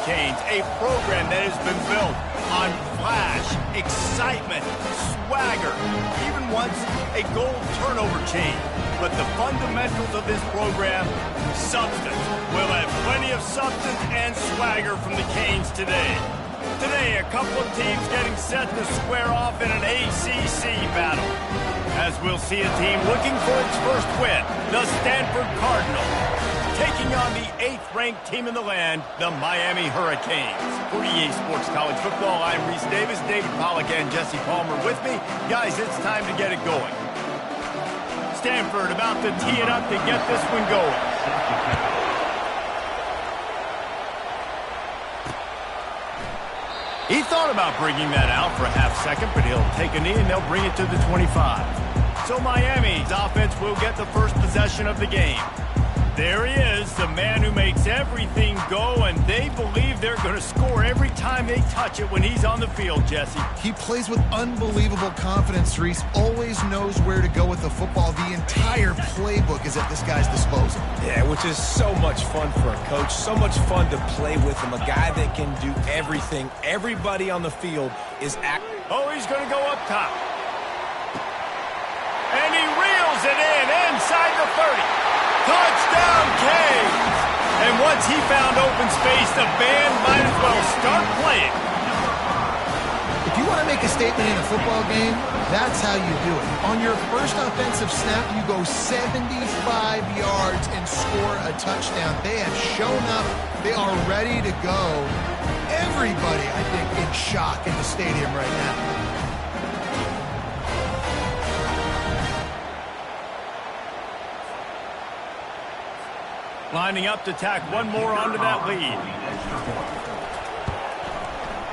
Hurricanes, a program that has been built on flash, excitement, swagger, even once a goal turnover chain. But the fundamentals of this program, substance. We'll have plenty of substance and swagger from the Canes today. Today, a couple of teams getting set to square off in an ACC battle. As we'll see a team looking for its first win, the Stanford Cardinals, taking on the 8th-ranked team in the land, the Miami Hurricanes. For EA Sports College Football, I'm Reese Davis, David Pollack, and Jesse Palmer with me. Guys, it's time to get it going. Stanford about to tee it up to get this one going. He thought about bringing that out for a half second, but he'll take a knee and they'll bring it to the 25. So Miami's offense will get the first possession of the game. There he is, the man who makes everything go, and they believe they're going to score every time they touch it when he's on the field, Jesse. He plays with unbelievable confidence, Reese. Always knows where to go with the football. The entire playbook is at this guy's disposal. Yeah, which is so much fun for a coach. So much fun to play with him. A guy that can do everything. Everybody on the field is active. Oh, he's going to go up top. And he reels it in inside the 30. Touchdown, Canes! And once he found open space, the band might as well start playing. If you want to make a statement in a football game, that's how you do it. On your first offensive snap, you go 75 yards and score a touchdown. They have shown up. They are ready to go. Everybody, I think, in shock in the stadium right now. Lining up to tack one more onto that lead.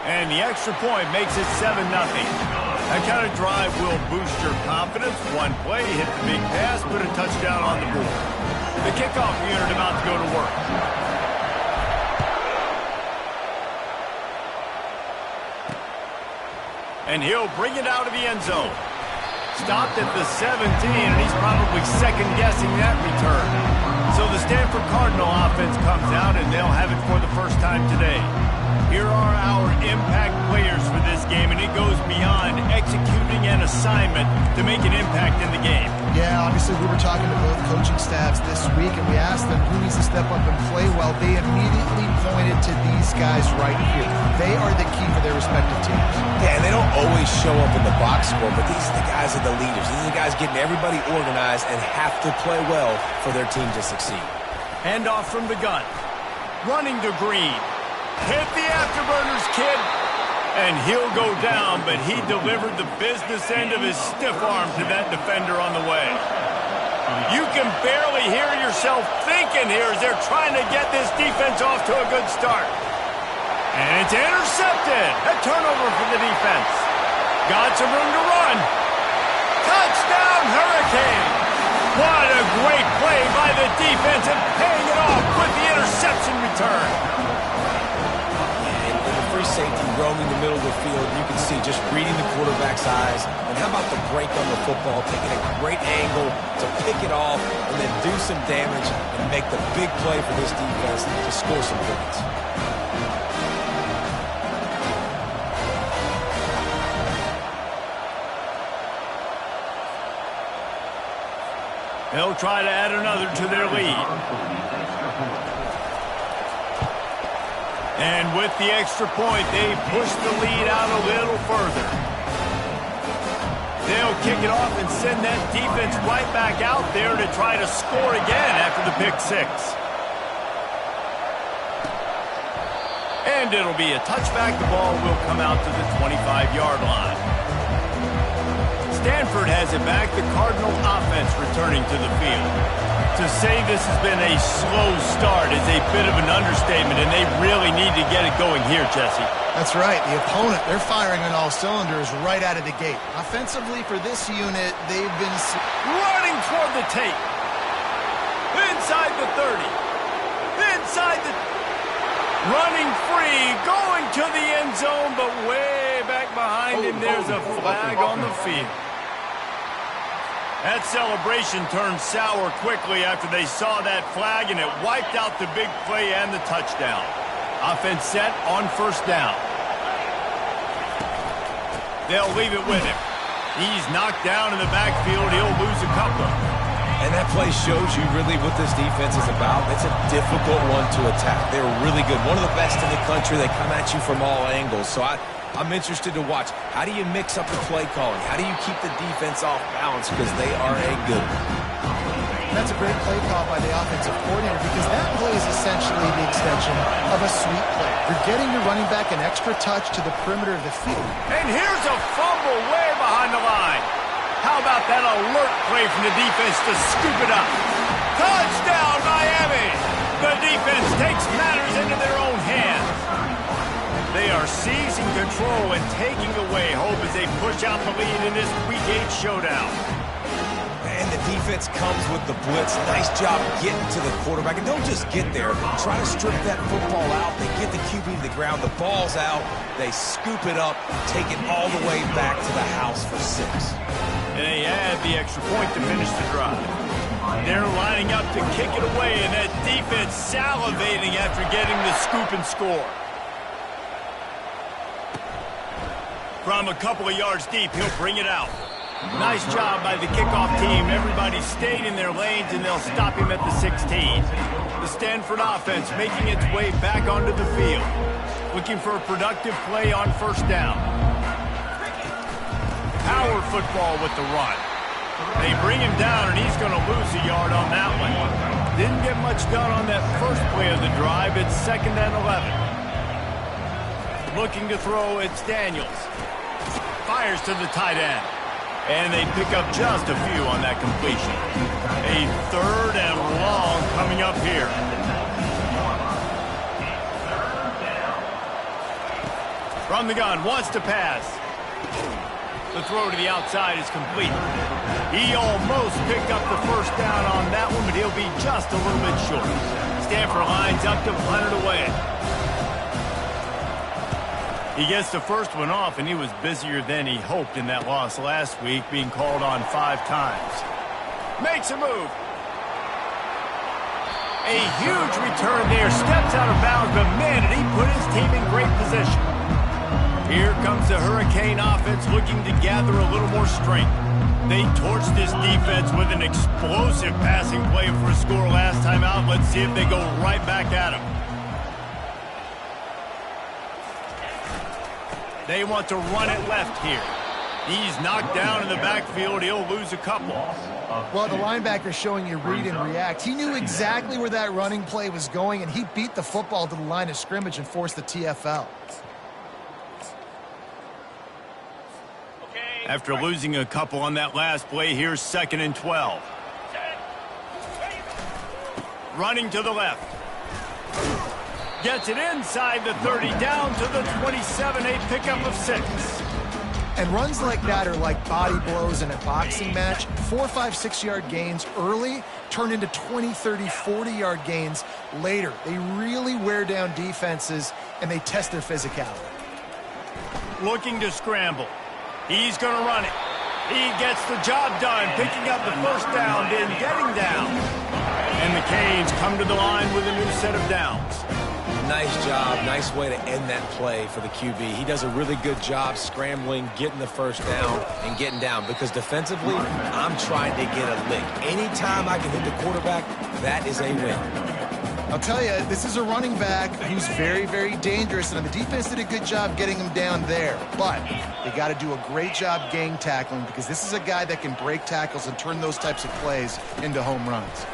And the extra point makes it 7-0. That kind of drive will boost your confidence. One play, hit the big pass, put a touchdown on the board. The kickoff unit about to go to work. And he'll bring it out of the end zone. Stopped at the 17, and he's probably second-guessing that return. So the Stanford Cardinal offense comes out, and they'll have it for the first time today. Here are our impact players for this game, and it goes beyond executing an assignment to make an impact in the game. Yeah, obviously we were talking to both coaching staffs this week, and we asked them who needs to step up and play well. They immediately pointed to these guys right here. They are the key for their respective teams. Yeah, and they don't always show up in the box score, but these are the guys that are the leaders. These are the guys getting everybody organized and have to play well for their team to succeed. Handoff from the gun. Running to Green. Hit the afterburners, kid. And he'll go down, but he delivered the business end of his stiff arm to that defender on the way. You can barely hear yourself thinking here as they're trying to get this defense off to a good start. And it's intercepted. A turnover for the defense. Got some room to run. Touchdown, Hurricane. What a great play by the defense and paying it off with the interception return. And the free safety roaming the middle of the field, you can see just reading the quarterback's eyes. And how about the break on the football, taking a great angle to pick it off and then do some damage and make the big play for this defense to score some points. They'll try to add another to their lead. And with the extra point, they push the lead out a little further. They'll kick it off and send that defense right back out there to try to score again after the pick six. And it'll be a touchback. The ball will come out to the 25-yard line. Stanford has it back. The Cardinal offense returning to the field. To say this has been a slow start is a bit of an understatement, and they really need to get it going here, Jesse. That's right. The opponent, they're firing on all cylinders right out of the gate. Offensively for this unit, they've been running toward the tape. Inside the 30. Inside the... Running free, going to the end zone, but way back behind him, there's a flag on the field. That celebration turned sour quickly after they saw that flag, and it wiped out the big play and the touchdown. Offense set on first down. They'll leave it with him. He's knocked down in the backfield. He'll lose a couple. And that play shows you really what this defense is about. It's a difficult one to attack. They're really good. One of the best in the country. They come at you from all angles. So I'm interested to watch. How do you mix up the play calling? How do you keep the defense off balance? Because they are a good one. That's a great play call by the offensive coordinator because that play is essentially the extension of a sweep play. You're getting your running back an extra touch to the perimeter of the field. And here's a fumble way behind the line. How about that alert play from the defense to scoop it up? Touchdown, Miami! The defense takes matters into their own hands. They are seizing control and taking away hope as they push out the lead in this Week 8 showdown. And the defense comes with the blitz. Nice job getting to the quarterback. And don't just get there. Try to strip that football out. They get the QB to the ground. The ball's out. They scoop it up, take it all the way back to the house for 6. And they add the extra point to finish the drive. They're lining up to kick it away, and that defense salivating after getting the scoop and score. From a couple of yards deep, he'll bring it out. Nice job by the kickoff team. Everybody stayed in their lanes, and they'll stop him at the 16. The Stanford offense making its way back onto the field. Looking for a productive play on first down. Power football with the run. They bring him down, and he's going to lose a yard on that one. Didn't get much done on that first play of the drive. It's 2nd and 11. Looking to throw, it's Daniels. Fires to the tight end. And they pick up just a few on that completion. A 3rd and long coming up here. From the gun, wants to pass. The throw to the outside is complete. He almost picked up the first down on that one, but he'll be just a little bit short. Stanford lines up to punt it away. He gets the first one off, and he was busier than he hoped in that loss last week, being called on 5 times. Makes a move. A huge return there. Steps out of bounds, but man, did he put his team in great position. Here comes the Hurricane offense looking to gather a little more strength. They torched this defense with an explosive passing play for a score last time out. Let's see if they go right back at him. They want to run it left here. He's knocked down in the backfield. He'll lose a couple. Well, the linebacker's showing you read and react. He knew exactly where that running play was going, and he beat the football to the line of scrimmage and forced the TFL. After losing a couple on that last play, here's 2nd and 12. Running to the left. Gets it inside the 30, down to the 27, a pickup of 6. And runs like that are like body blows in a boxing match. 4, 5, 6-yard gains early turn into 20, 30, 40-yard gains later. They really wear down defenses, and they test their physicality. Looking to scramble. He's going to run it. He gets the job done, picking up the first down, then getting down. And the Canes come to the line with a new set of downs. Nice job. Nice way to end that play for the QB. He does a really good job scrambling, getting the first down, and getting down. Because defensively, I'm trying to get a lick. Anytime I can hit the quarterback, that is a win. I'll tell you, this is a running back who's very, very dangerous, and the defense did a good job getting him down there. But they got to do a great job gang tackling because this is a guy that can break tackles and turn those types of plays into home runs.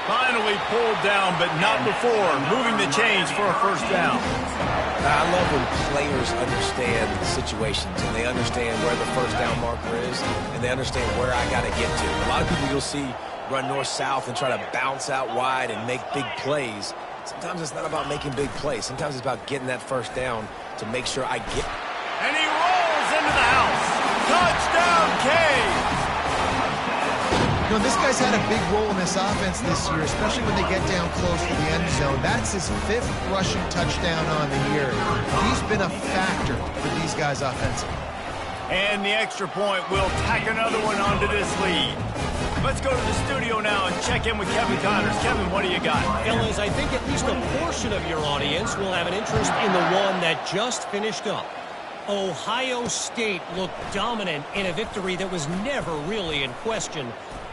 Finally pulled down, but not before. Moving the chains for a first down. I love when players understand situations and they understand where the first down marker is and they understand where I got to get to. A lot of people you'll see run north-south and try to bounce out wide and make big plays. Sometimes it's not about making big plays. Sometimes it's about getting that first down to make sure I get. And he rolls into the house. Touchdown, Canes! You know, this guy's had a big role in this offense this year, especially when they get down close to the end zone. That's his 5th rushing touchdown on the year. He's been a factor for these guys offensively. And the extra point will tack another one onto this lead. Let's go to the studio now and check in with Kevin Connors. Kevin, what do you got? Fellas, I think at least a portion of your audience will have an interest in the one that just finished up. Ohio State looked dominant in a victory that was never really in question.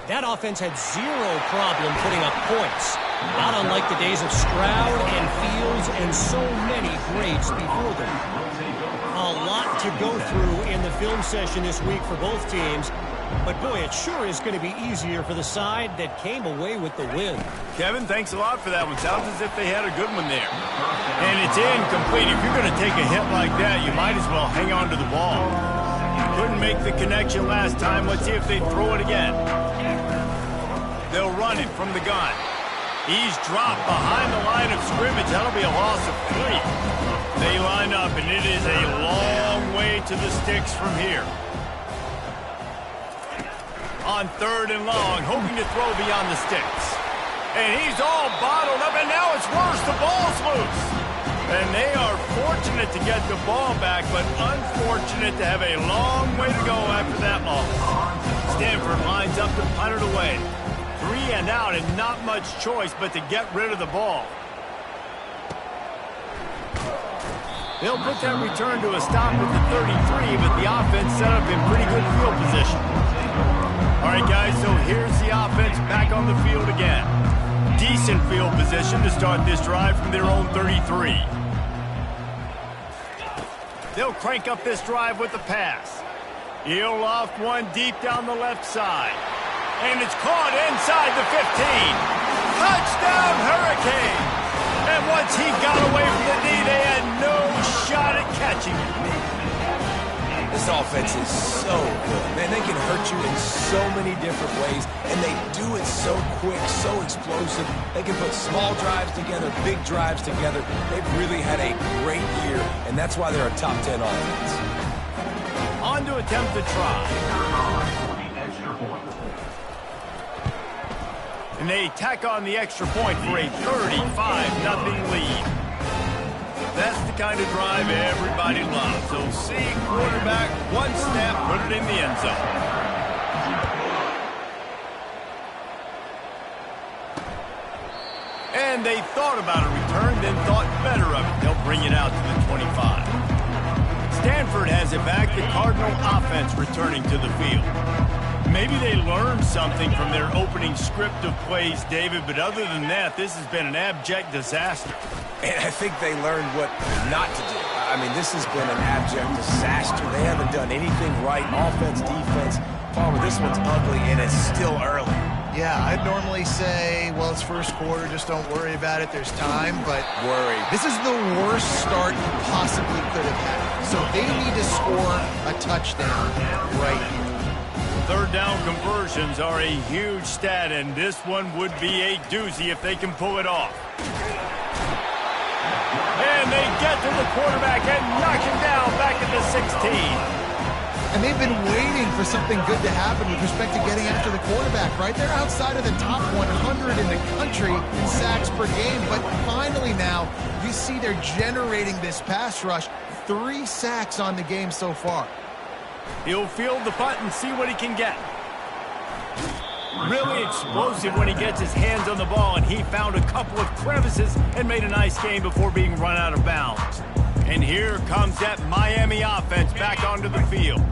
That offense had zero problem putting up points. Not unlike the days of Stroud and Fields and so many greats before them. A lot to go through in the film session this week for both teams. But, boy, it sure is going to be easier for the side that came away with the win. Kevin, thanks a lot for that one. Sounds as if they had a good one there. And it's incomplete. If you're going to take a hit like that, you might as well hang on to the ball. Couldn't make the connection last time. Let's see if they throw it again. They'll run it from the gun. He's dropped behind the line of scrimmage. That'll be a loss of 3. They line up, and it is a long way to the sticks from here. On 3rd and long, hoping to throw beyond the sticks. And he's all bottled up, and now it's worse. The ball's loose. And they are fortunate to get the ball back, but unfortunate to have a long way to go after that loss. Stanford lines up to punt it away. 3 and out, and not much choice but to get rid of the ball. They'll put that return to a stop at the 33, but the offense set up in pretty good field position. All right, guys, so here's the offense back on the field again. Decent field position to start this drive from their own 33. They'll crank up this drive with the pass. He'll loft one deep down the left side. And it's caught inside the 15. Touchdown, Hurricane! And once he got away from the knee, they had no shot at catching him. This offense is so good. Man, they can hurt you in so many different ways, and they do it so quick, so explosive. They can put small drives together, big drives together. They've really had a great year, and that's why they're a top 10 offense. On to attempt the try. And they tack on the extra point for a 35-0 lead. That's the kind of drive everybody loves. So see quarterback, one snap, put it in the end zone. And they thought about a return, then thought better of it. They'll bring it out to the 25. Stanford has it back. The Cardinal offense returning to the field. Maybe they learned something from their opening script of plays, David, but other than that, this has been an abject disaster. And I think they learned what not to do. I mean, this has been an abject disaster. They haven't done anything right. Offense, defense. Palmer, this one's ugly, and it's still early. Yeah, I'd normally say, well, it's first quarter, just don't worry about it. There's time, but this is the worst start you possibly could have had. So they need to score a touchdown right here. 3rd down conversions are a huge stat, and this one would be a doozy if they can pull it off. And they get to the quarterback and knock him down back at the 16. And they've been waiting for something good to happen with respect to getting after the quarterback, right? They're outside of the top 100 in the country in sacks per game, but finally now you see they're generating this pass rush. 3 sacks on the game so far. He'll field the punt and see what he can get. Really explosive when he gets his hands on the ball, and he found a couple of crevices and made a nice game before being run out of bounds. And here comes that Miami offense back onto the field.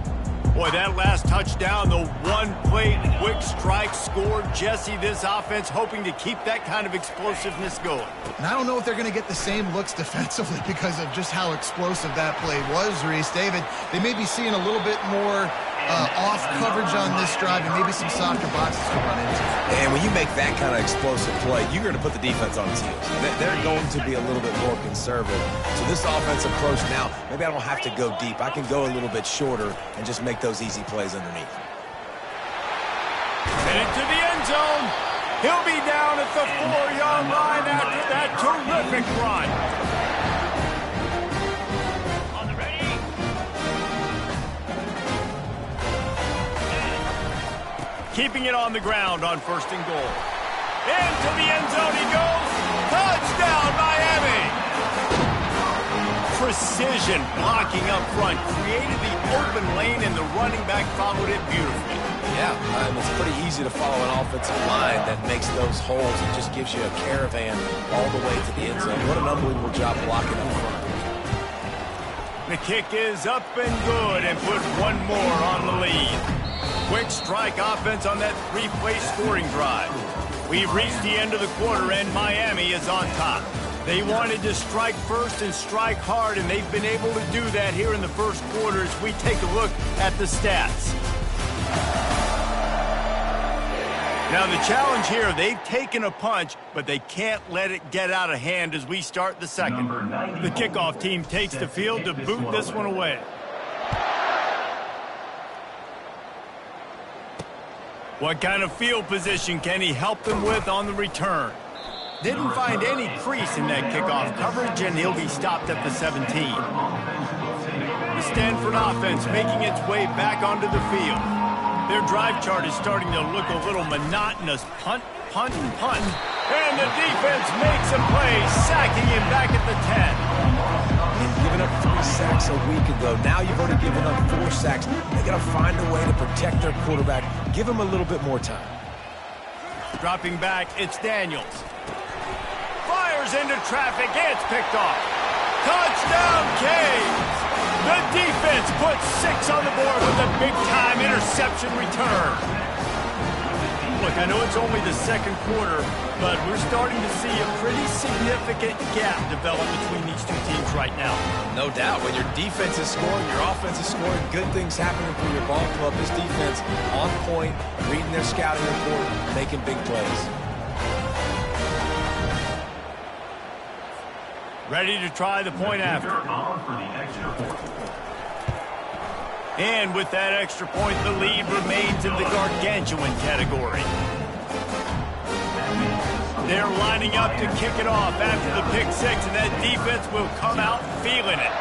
Boy, that last touchdown, the one-play quick strike scored. Jesse, this offense hoping to keep that kind of explosiveness going. And I don't know if they're going to get the same looks defensively because of just how explosive that play was, Reese. David, they may be seeing a little bit more off coverage on this drive and maybe some softer boxes to run into. And when you make that kind of explosive play, you're going to put the defense on its heels. They're going to be a little bit more conservative. So this offensive approach now, maybe I don't have to go deep. I can go a little bit shorter and just make those easy plays underneath. Headed to the end zone. He'll be down at the 4-yard line after that terrific run. Keeping it on the ground on 1st and goal. Into the end zone he goes. Touchdown, Miami! precision blocking up front, created the open lane, and the running back followed it beautifully. Yeah, it's pretty easy to follow an offensive line that makes those holes and just gives you a caravan all the way to the end zone. What an unbelievable job blocking up front. The kick is up and good, and put one more on the lead. Quick strike offense on that three-play scoring drive. We've reached the end of the quarter, and Miami is on top. They wanted to strike first and strike hard, and they've been able to do that here in the first quarter as we take a look at the stats. Now the challenge here, they've taken a punch, but they can't let it get out of hand as we start the second. The kickoff team takes the field to boot this one away. What kind of field position can he help them with on the return? Didn't find any crease in that kickoff coverage, and he'll be stopped at the 17. The Stanford offense making its way back onto the field. Their drive chart is starting to look a little monotonous. Punt, punt, punt. And the defense makes a play, sacking him back at the 10. And giving up 3 sacks a week ago. Now you've already given up 4 sacks. They got to find a way to protect their quarterback. Give him a little bit more time. Dropping back, it's Daniels. Fires into traffic, it's picked off. Touchdown, Canes! The defense puts 6 on the board with a big-time interception return. Look, I know it's only the second quarter, but we're starting to see a pretty significant gap develop between these two teams right now. No doubt. When your defense is scoring, your offense is scoring, good things happening for your ball club. This defense on point, reading their scouting report, making big plays. Ready to try the point after. And with that extra point, the lead remains in the gargantuan category. They're lining up to kick it off after the pick 6, and that defense will come out feeling it.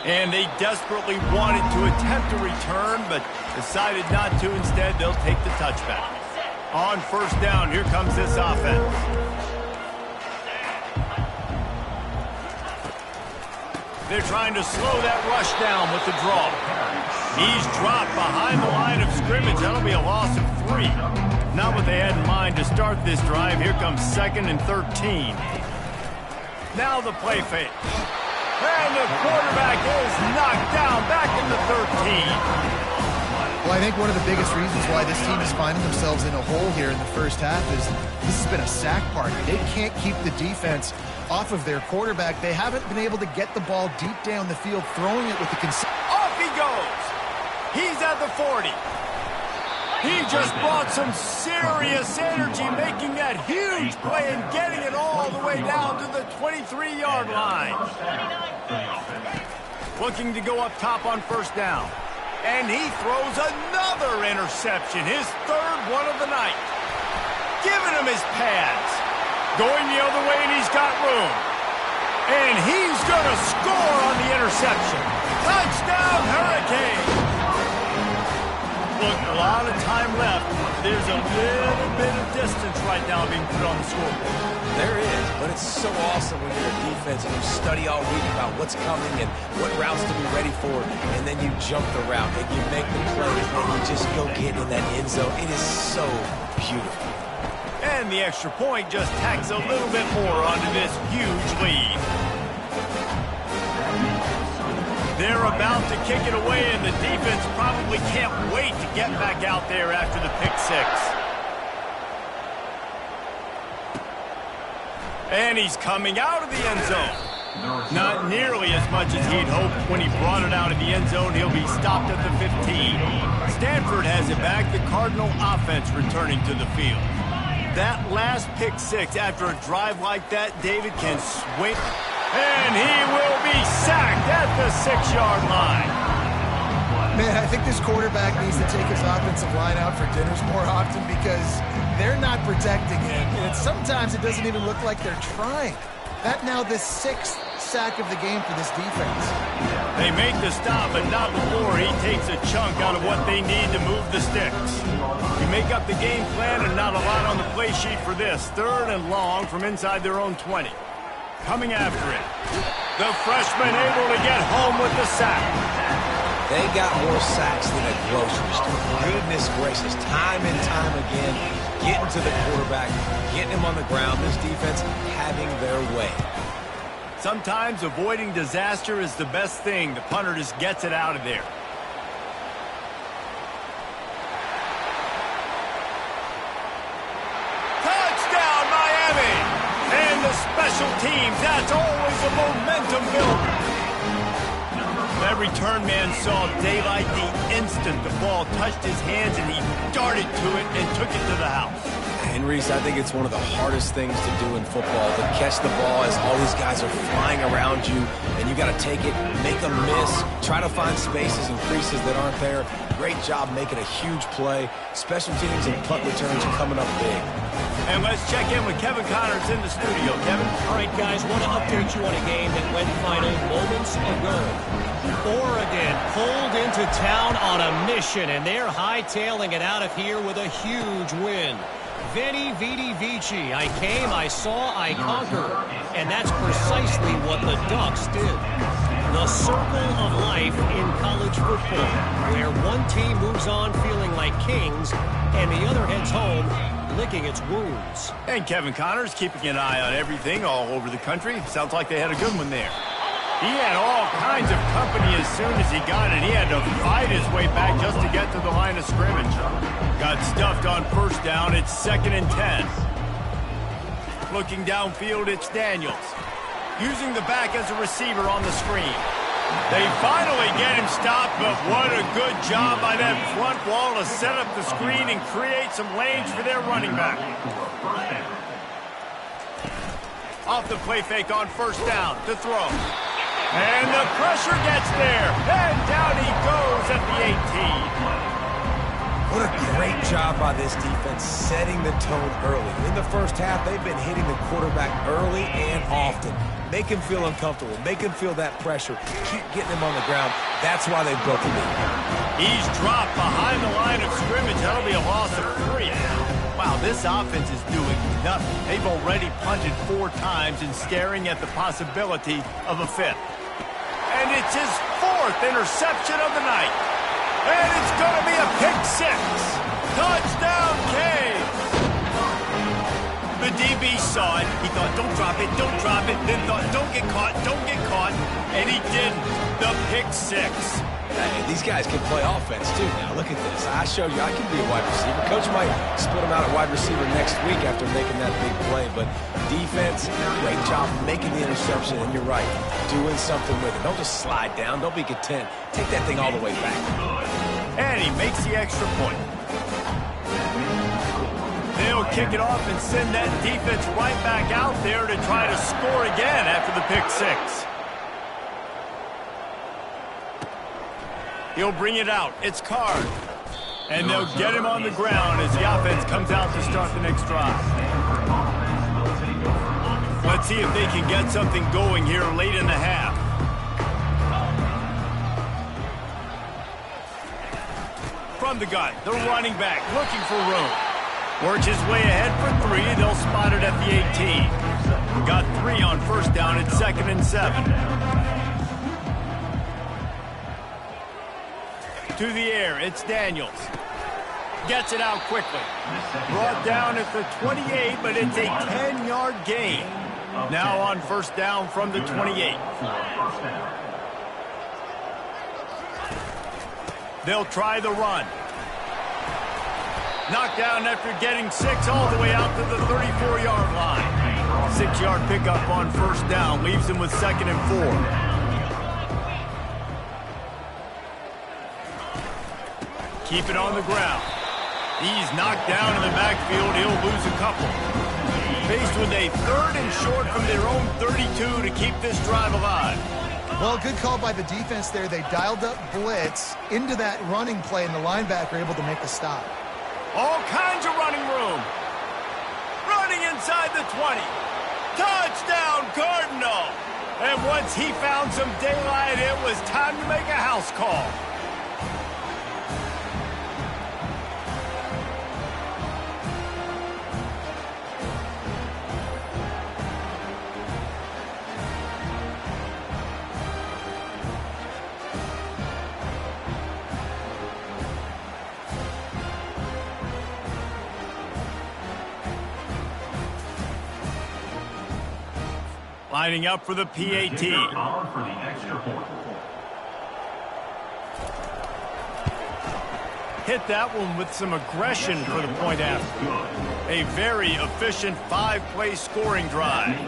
And they desperately wanted to attempt a return, but decided not to. Instead, they'll take the touchback. On first down, here comes this offense. They're trying to slow that rush down with the draw. He's dropped behind the line of scrimmage. That'll be a loss of 3. Not what they had in mind to start this drive. Here comes 2nd and 13. Now the play fake. And the quarterback is knocked down back in the 13. Well, I think one of the biggest reasons why this team is finding themselves in a hole here in the first half is this has been a sack party. They can't keep the defense off of their quarterback. They haven't been able to get the ball deep down the field, throwing it with the... Off he goes! He's at the 40. He just brought some serious energy, making that huge play and getting it all the way down to the 23-yard line. Looking to go up top on first down. And he throws another interception, his 3rd one of the night. Giving him his pads. Going the other way, and he's got room. And he's going to score on the interception. Touchdown, Hurricane! Look, a lot of time left. There's a little bit of distance right now being put on the scoreboard. There is, but it's so awesome when you're a defense and you study all week about what's coming and what routes to be ready for, and then you jump the route and you make the play and you just go get in that end zone. It is so beautiful. And the extra point just tacks a little bit more onto this huge lead. They're about to kick it away, and the defense probably can't wait to get back out there after the pick 6. And he's coming out of the end zone. Not nearly as much as he'd hoped when he brought it out of the end zone. He'll be stopped at the 15. Stanford has it back. The Cardinal offense returning to the field. That last pick 6 after a drive like that, David can swing. And he will be sacked at the 6-yard line. Man, I think this quarterback needs to take his offensive line out for dinners more often because they're not protecting him. And sometimes it doesn't even look like they're trying. That now the 6th sack of the game for this defense. They make the stop, but not before he takes a chunk out of what they need to move the sticks. You make up the game plan and not a lot on the play sheet for this. 3rd and long from inside their own 20. Coming after it. The freshman able to get home with the sack. They got more sacks than a grocery store. Goodness gracious, time and time again, getting to the quarterback, getting him on the ground. This defense having their way. Sometimes avoiding disaster is the best thing. The punter just gets it out of there. Touchdown, Miami! And the special teams, that's always a momentum builder. That return man saw daylight the instant the ball touched his hands, and he darted to it and took it to the house. And Reese, I think it's one of the hardest things to do in football, to catch the ball as all these guys are flying around you, and you got to take it, make a miss, try to find spaces and creases that aren't there. Great job making a huge play. Special teams and punt returns coming up big. And let's check in with Kevin Connors in the studio. Kevin? All right, guys, want to update you on a game that went final moments ago. Oregon pulled into town on a mission, and they're hightailing it out of here with a huge win. Veni, Vidi, Vici. I came, I saw, I conquered. And that's precisely what the Ducks did. The circle of life in college football, where one team moves on feeling like kings, and the other heads home licking its wounds. And Kevin Connors keeping an eye on everything all over the country. Sounds like they had a good one there. He had all kinds of company as soon as he got it. He had to fight his way back just to get to the line of scrimmage. Got stuffed on 1st down. It's 2nd and 10. Looking downfield, it's Daniels. Using the back as a receiver on the screen. They finally get him stopped, but what a good job by that front wall to set up the screen and create some lanes for their running back. Off the play fake on 1st down to throw. And the pressure gets there. And down he goes at the 18. What a great job by this defense setting the tone early. In the 1st half, they've been hitting the quarterback early and often. Make him feel uncomfortable. Make him feel that pressure. Keep getting him on the ground. That's why they built the lead. He's dropped behind the line of scrimmage. That'll be a loss of 3. Wow, this offense is doing nothing. They've already punted 4 times and staring at the possibility of a 5th. And it's his 4th interception of the night. And it's going to be a pick 6. Touchdown, K. The DB saw it. He thought, don't drop it, don't drop it. Then thought, don't get caught, don't get caught. And he didn't. The pick 6. Hey, these guys can play offense, too, now. Look at this. I showed you I can be a wide receiver. Coach might split him out at wide receiver next week after making that big play. But defense, great job making the interception. And you're right, doing something with it. Don't just slide down. Don't be content. Take that thing all the way back. And he makes the extra point. They'll kick it off and send that defense right back out there to try to score again after the pick 6. He'll bring it out. It's Card. And they'll get him on the ground as the offense comes out to start the next drive. Let's see if they can get something going here late in the half. From the gun, the running back looking for room. Works his way ahead for 3. They'll spot it at the 18. Got 3 on 1st down. It's 2nd and 7. To the air, it's Daniels. Gets it out quickly. Brought down at the 28, but it's a 10-yard gain. Now on 1st down from the 28. They'll try the run. Knocked down after getting 6 all the way out to the 34-yard line. 6-yard pickup on 1st down. Leaves him with 2nd and 4. Keep it on the ground. He's knocked down in the backfield. He'll lose a couple. Faced with a 3rd and short from their own 32 to keep this drive alive. Well, good call by the defense there. They dialed up blitz into that running play, and the linebacker able to make the stop. All kinds of running room. Running inside the 20. Touchdown, Cardinal. And once he found some daylight, it was time to make a house call. Lining up for the PAT. Hit that one with some aggression for the point after. A very efficient 5-play scoring drive.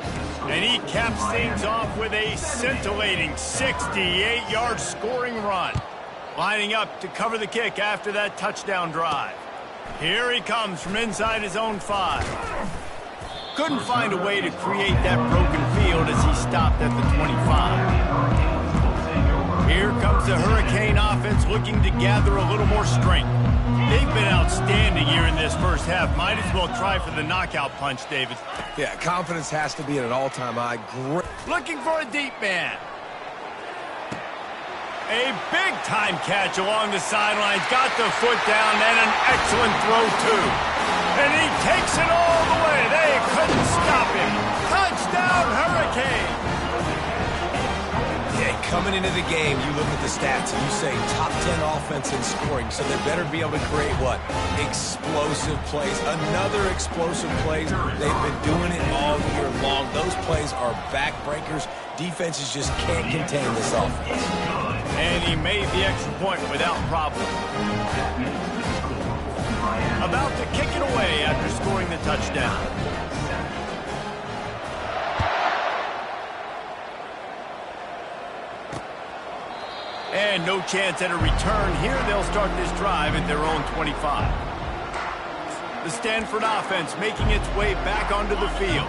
And he caps things off with a scintillating 68-yard scoring run. Lining up to cover the kick after that touchdown drive. Here he comes from inside his own 5. Couldn't find a way to create that broken field as he stopped at the 25. Here comes the Hurricane offense looking to gather a little more strength. They've been outstanding here in this first half. Might as well try for the knockout punch, David. Yeah, confidence has to be at an all-time high. Great. Looking for a deep man. A big-time catch along the sidelines. Got the foot down and an excellent throw, too. And he takes it all the way. They couldn't stop him. Touchdown, Hurricane. Yeah, coming into the game, you look at the stats and you say top 10 offense in scoring, so they better be able to create what? Explosive plays. Another explosive plays. They've been doing it all year long. Those plays are backbreakers. Defenses just can't contain this offense. And he made the extra point without problem. About to kick it away after scoring the touchdown. And no chance at a return here. They'll start this drive at their own 25. The Stanford offense making its way back onto the field.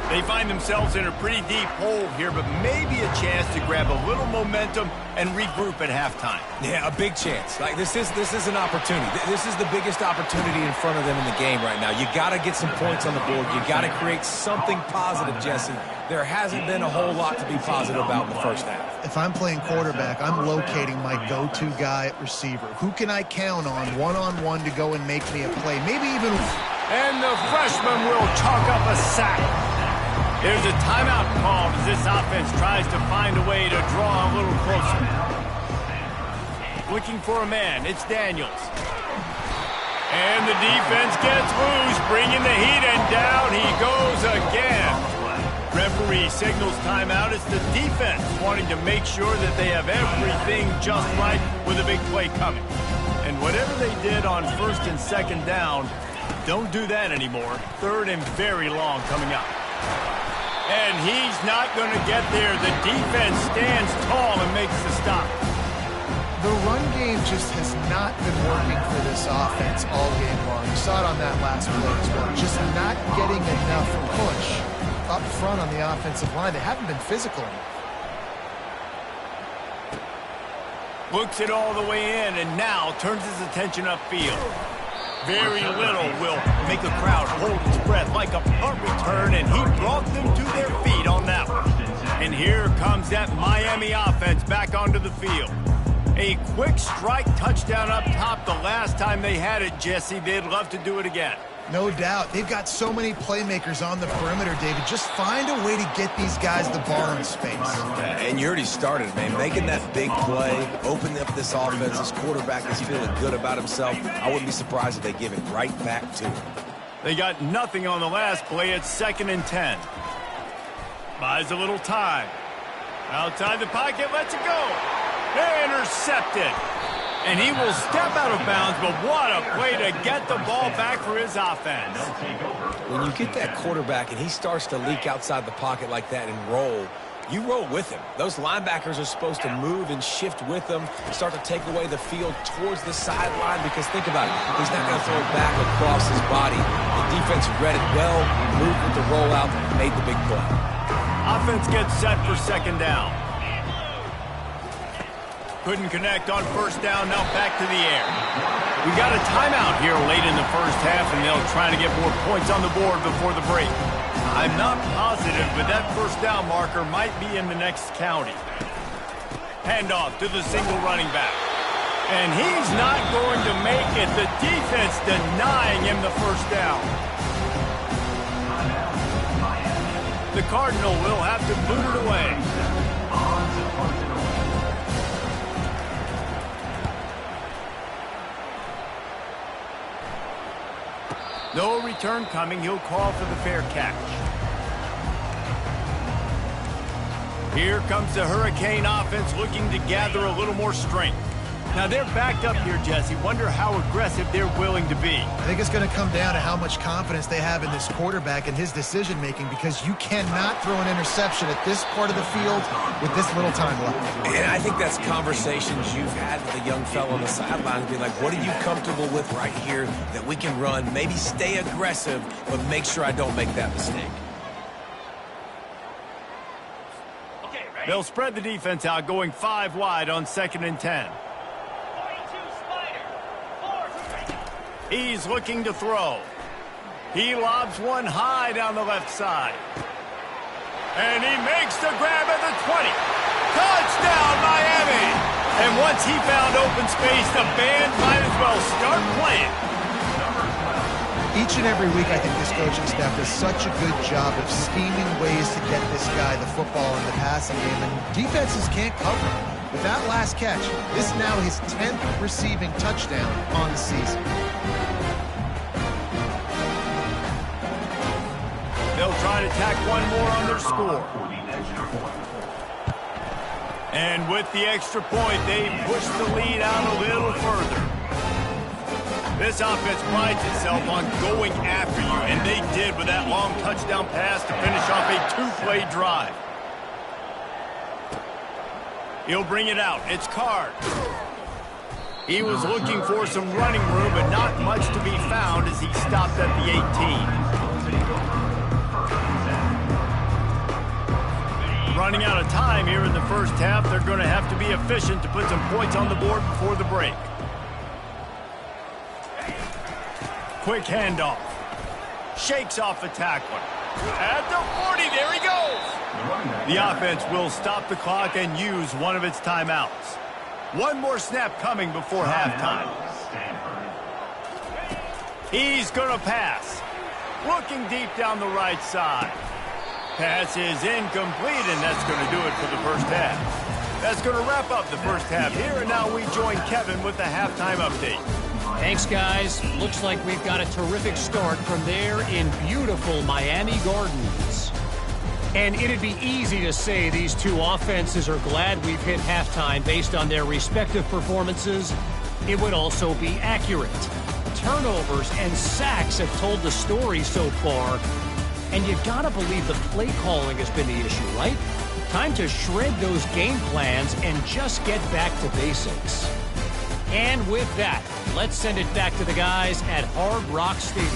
They find themselves in a pretty deep hole here, but maybe a chance to grab a little momentum and regroup at halftime. Yeah, a big chance. Like this is an opportunity. This is the biggest opportunity in front of them in the game right now. You got to get some points on the board. You got to create something positive, Jesse. There hasn't been a whole lot to be positive about in the first half. If I'm playing quarterback, I'm locating my go-to guy at receiver. Who can I count on one-on-one to go and make me a play? Maybe even... And the freshman will chalk up a sack. There's a timeout called as this offense tries to find a way to draw a little closer. Looking for a man, it's Daniels. And the defense gets loose, bringing the heat, and down he goes again. Referee signals timeout. It's the defense wanting to make sure that they have everything just right with a big play coming. And whatever they did on first and second down, don't do that anymore. Third and very long coming up. And he's not going to get there. The defense stands tall and makes the stop. The run game just has not been working for this offense all game long. You saw it on that last play as well. Just not getting enough push up front on the offensive line. They haven't been physical enough. Looks it all the way in and now turns his attention upfield. Very little will make a crowd hold its breath like a punt return, and he brought them to their feet on that one. And here comes that Miami offense back onto the field. A quick strike touchdown up top the last time they had it, Jesse. They'd love to do it again. No doubt. They've got so many playmakers on the perimeter, David. Just find a way to get these guys the ball in space. And you already started, man. Making that big play, opening up this offense. This quarterback is feeling good about himself. I wouldn't be surprised if they give it right back to him. They got nothing on the last play. It's 2nd and 10. Buys a little time. Outside the pocket, lets it go. Intercepted. And he will step out of bounds, but what a play to get the ball back for his offense. When you get that quarterback and he starts to leak outside the pocket like that and roll, you roll with him. Those linebackers are supposed to move and shift with him, start to take away the field towards the sideline, because think about it, he's not going to throw it back across his body. The defense read it well, moved with the rollout, made the big play. Offense gets set for 2nd down. Couldn't connect on first down, now back to the air. We got a timeout here late in the first half, and they'll try to get more points on the board before the break. I'm not positive, but that first down marker might be in the next county. Handoff to the single running back. And he's not going to make it. The defense denying him the first down. The Cardinal will have to boot it away. No return coming. He'll call for the fair catch. Here comes the Hurricane offense looking to gather a little more strength. Now they're backed up here, Jesse. Wonder how aggressive they're willing to be. I think it's going to come down to how much confidence they have in this quarterback and his decision-making, because you cannot throw an interception at this part of the field with this little time left. And I think that's conversations you've had with a young fellow on the sideline, be like, what are you comfortable with right here that we can run? Maybe stay aggressive, but make sure I don't make that mistake. They'll spread the defense out, going 5 wide on 2nd and 10. He's looking to throw. He lobs one high down the left side. And he makes the grab at the 20. Touchdown, Miami! And once he found open space, the band might as well start playing. Each and every week, I think this coaching staff does such a good job of scheming ways to get this guy the football in the passing game, and defenses can't cover him. With that last catch, this is now his 10th receiving touchdown on the season. They'll try to tack one more on their score. And with the extra point, they push the lead out a little further. This offense prides itself on going after you, and they did with that long touchdown pass to finish off a 2-play drive. He'll bring it out. It's Card. He was looking for some running room, but not much to be found as he stopped at the 18. Running out of time here in the first half. They're going to have to be efficient to put some points on the board before the break. Quick handoff. Shakes off the tackler. At the 40, there he goes. The offense will stop the clock and use one of its timeouts. One more snap coming before halftime. He's going to pass. Looking deep down the right side. Pass is incomplete, and that's going to do it for the first half. That's going to wrap up the first half here, and now we join Kevin with the halftime update. Thanks, guys. Looks like we've got a terrific start from there in beautiful Miami Gardens. And it'd be easy to say these two offenses are glad we've hit halftime based on their respective performances. It would also be accurate. Turnovers and sacks have told the story so far. And you gotta believe the play calling has been the issue, right? Time to shred those game plans and just get back to basics. And with that, let's send it back to the guys at Hard Rock Stadium.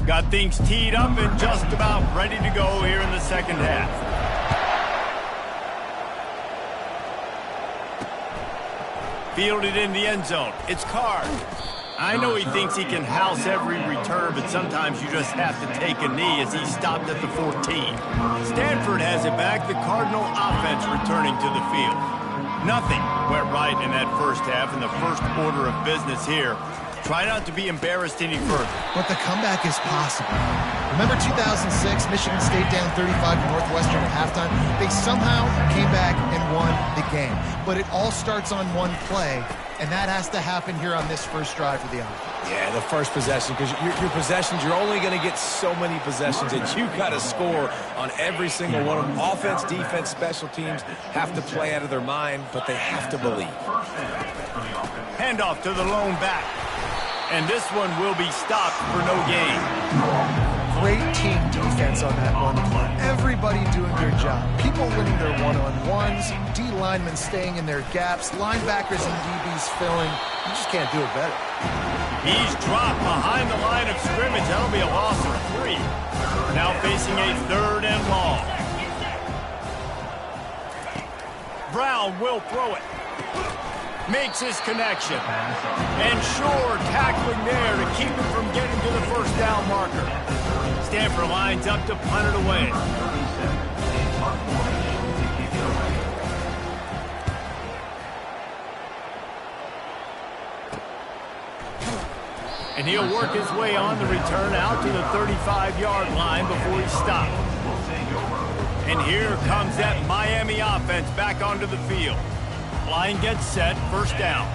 Got things teed up and just about ready to go here in the second half. Fielded in the end zone. It's Card. I know he thinks he can house every return, but sometimes you just have to take a knee as he stopped at the 14. Stanford has it back. The Cardinal offense returning to the field. Nothing went right in that first half in the first order of business here. Try not to be embarrassed any further. But the comeback is possible. Remember 2006, Michigan State down 35 to Northwestern at halftime? They somehow came back and won the game. But it all starts on one play, and that has to happen here on this first drive for the offense. Yeah, the first possession, because your possessions, you're only going to get so many possessions, and you've got to score on every single one of them. Offense, defense, special teams have to play out of their mind, but they have to believe. Handoff to the lone back. And this one will be stopped for no gain. great team defense on that one play. Everybody doing their job. People winning their one-on-ones, D linemen staying in their gaps, linebackers and DBs filling. You just can't do it better. He's dropped behind the line of scrimmage. That'll be a loss of 3. Now facing a 3rd and long. Brown will throw it. Makes his connection. And sure, tackling there to keep him from getting to the first down marker. Stanford lines up to punt it away. And he'll work his way on the return out to the 35-yard line before he stopped. And here comes that Miami offense back onto the field. Line gets set, first down.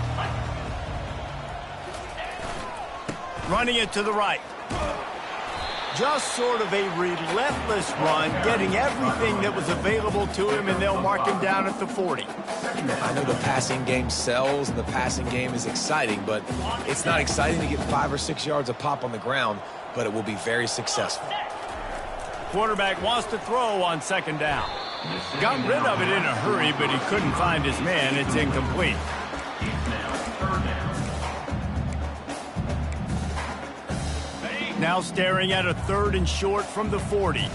Running it to the right. Just sort of a relentless run, getting everything that was available to him, and they'll mark him down at the 40. I know the passing game sells and the passing game is exciting, but it's not exciting to get 5 or 6 yards a pop on the ground, but it will be very successful. Quarterback wants to throw on second down. Got rid of it in a hurry, but he couldn't find his man. It's incomplete. Now staring at a 3rd and short from the 40.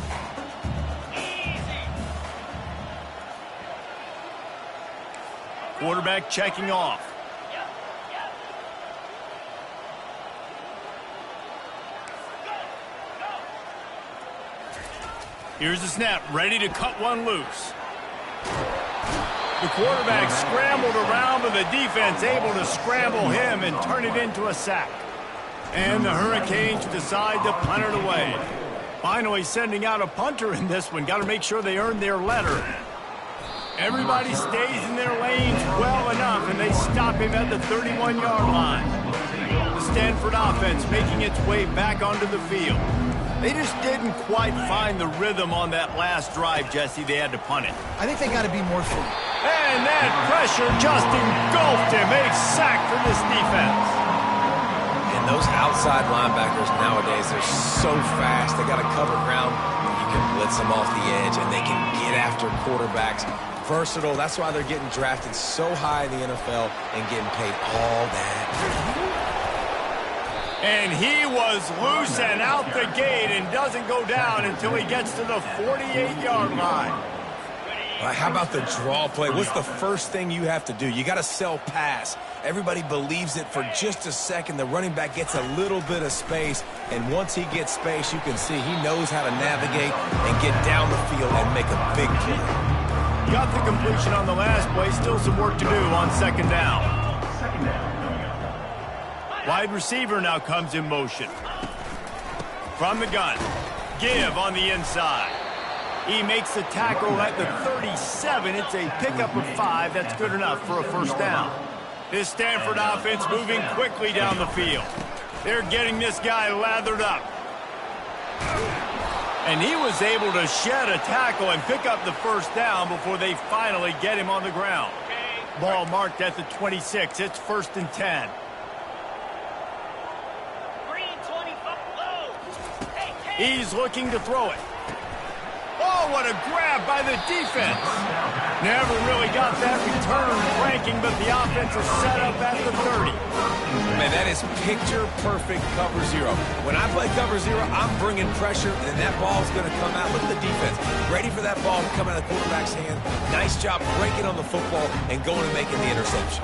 Quarterback checking off. Here's the snap, ready to cut one loose. The quarterback scrambled around, but the defense able to scramble him and turn it into a sack. And the Hurricanes decide to punt it away. Finally sending out a punter in this one. Got to make sure they earn their letter. Everybody stays in their lanes well enough, and they stop him at the 31-yard line. The Stanford offense making its way back onto the field. They just didn't quite find the rhythm on that last drive, Jesse. They had to punt it. I think they got to be more fit. And that pressure just engulfed him. A sack for this defense. And those outside linebackers nowadays, they're so fast. They got to cover ground. You can blitz them off the edge, and they can get after quarterbacks. Versatile. That's why they're getting drafted so high in the NFL and getting paid all that. And he was loose and out the gate and doesn't go down until he gets to the 48-yard line. How about the draw play? What's the first thing you have to do? You got to sell pass. Everybody believes it for just a second. The running back gets a little bit of space, and once he gets space, you can see he knows how to navigate and get down the field and make a big play. Got the completion on the last play. Still some work to do on second down. Wide receiver now comes in motion. From the gun. Give on the inside. He makes the tackle at the 37. It's a pickup of 5. That's good enough for a first down. This Stanford offense moving quickly down the field. They're getting this guy lathered up. And he was able to shed a tackle and pick up the first down before they finally get him on the ground. Ball marked at the 26. It's 1st and 10. He's looking to throw it. Oh, what a grab by the defense. Never really got that return ranking, but the offense is set up at the 30. Man, that is picture-perfect cover 0. When I play cover 0, I'm bringing pressure, and that ball's going to come out. Look at the defense. Ready for that ball to come out of the quarterback's hand. Nice job breaking on the football and going and making the interception.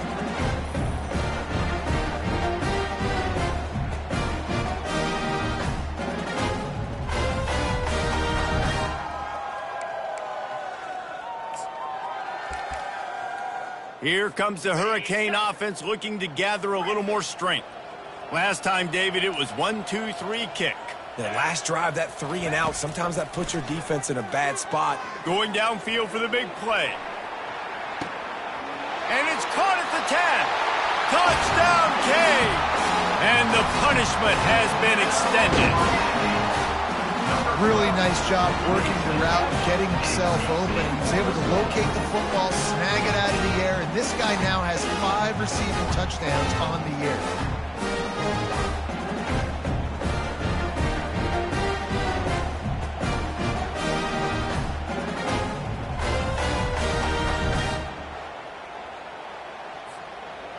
Here comes the Hurricane offense looking to gather a little more strength. Last time, David, it was 1-2-3 kick. The last drive, that 3 and out, sometimes that puts your defense in a bad spot. Going downfield for the big play. And it's caught at the 10. Touchdown, Canes! And the punishment has been extended. Really nice job working the route and getting himself open. He was able to locate the football, snag it out of the air, and this guy now has 5 receiving touchdowns on the year.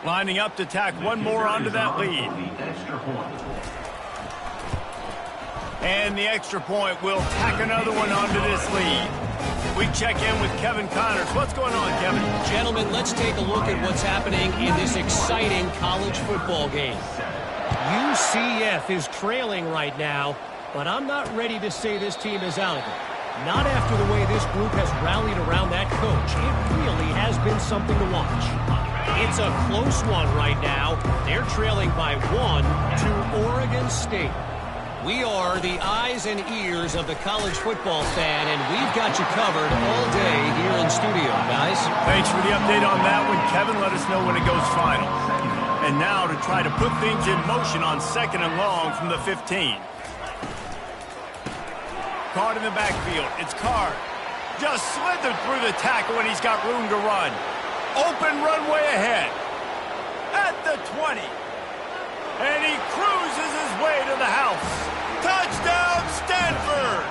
Lining up to tack one more onto that lead. And the extra point will tack another one onto this lead. We check in with Kevin Connors. What's going on, Kevin? Gentlemen, let's take a look at what's happening in this exciting college football game. UCF is trailing right now, but I'm not ready to say this team is out of it. Not after the way this group has rallied around that coach. It really has been something to watch. It's a close one right now. They're trailing by 1 to Oregon State. We are the eyes and ears of the college football fan, and we've got you covered all day here in studio, guys. Thanks for the update on that one, Kevin. Let us know when it goes final. And now to try to put things in motion on 2nd and long from the 15. Card in the backfield. It's Card. Just slithered through the tackle when he's got room to run. Open runway ahead. At the 20. And he cruises his way to the house. Touchdown, Stanford!